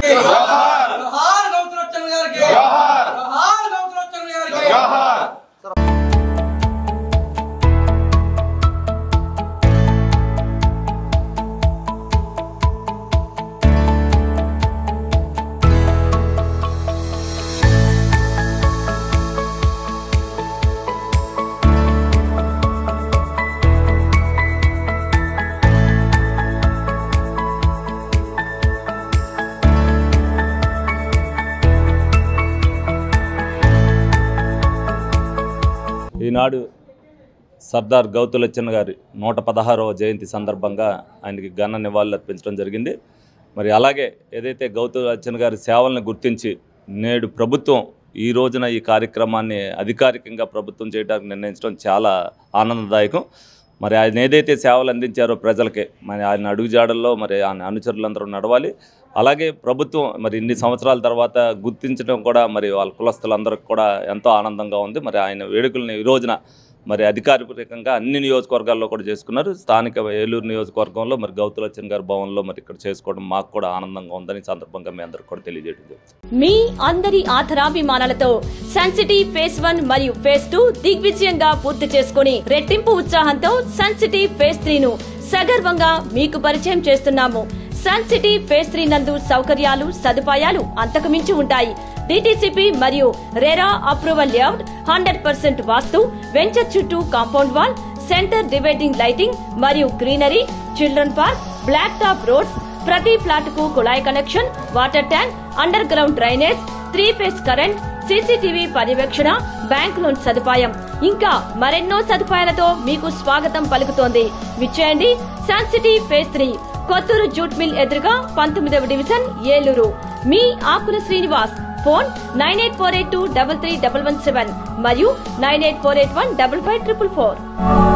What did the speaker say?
గారికి జోహార్ గౌతులచ్చన్న గారికి జోహార్ గౌతులచ్చన్న గారికి జోహార్ ఈనాడు సర్దార్ గౌతులచ్చన్న గారి 116వ జయంతి సందర్భంగా ఆయనకి ఘన నివాళులు అర్పించడం జరిగింది. మరి అలాగే ఏదైతే గౌతులచ్చన్న గారి సేవలను గుర్తించి నేడు ప్రభుత్వం ఈ రోజున ఈ కార్యక్రమాన్ని అధికారికంగా ప్రభుత్వం చేయడానికి నిర్ణయించడం చాలా ఆనందదాయకం. మరి ఆయన ఏదైతే సేవలు అందించారో ప్రజలకే మరి ఆయన అడుగుజాడల్లో మరి ఆయన అనుచరులందరూ నడవాలి. అలాగే ప్రభుత్వం మరి ఇన్ని సంవత్సరాల తర్వాత గుర్తించడం కూడా మరి వాళ్ళ కులస్తులందరికీ కూడా ఎంతో ఆనందంగా ఉంది. మరి ఆయన వేడుకలను ఈ రోజున మరి అధికారికంగా అన్ని నియోజకవర్గాల్లో కూడా చేసుకున్నారు. స్థానిక ఏలూరు నియోజకవర్గంలో మరి గౌతులచ్చన్న గారి భవన్లో మరి ఇక్కడ చేసుకోవడం మాకు కూడా ఆనందంగా ఉందని సందర్భంగా మీ అందరికి కూడా తెలియజేయడం. మీ అందరి ఆధారాభిమానాలతో సన్ సిటీ ఫేజ్ 1 మరియు ఫేజ్ 2 దిగ్విజయంగా పూర్తి చేసుకుని రెట్టింపు ఉత్సాహంతో సన్ సిటీ ఫేజ్ 3 ను సగర్వంగా మీకు పరిచయం చేస్తున్నాము. సన్ సిటీ ఫేజ్ 3 నందు సౌకర్యాలు సదుపాయాలు అంతకుమించి ఉంటాయి. డిటిసిపి మరియు RERA approval layout, 100% vastu, venture చుట్టూ compound wall, centre dividing lighting మరియు greenery, children park, black top roads, ప్రతి ఫ్లాట్ కు కుళాయి connection, water tank, underground drainage, 3 phase current, CCTV పర్యవేక్షణ, బ్యాంక్ లోన్ సదుపాయం ఇంకా మరెన్నో సదుపాయాలతో మీకు స్వాగతం పలుకుతోంది. విచ్చేయండి Sun City phase 3, Kothuru jute mill ఎదురుగా 19వ డివిజన్, ఏలూరు. మీ ఆకుల శ్రీనివాస్. ఫోన్ 9848233117 మరియు 9848155544.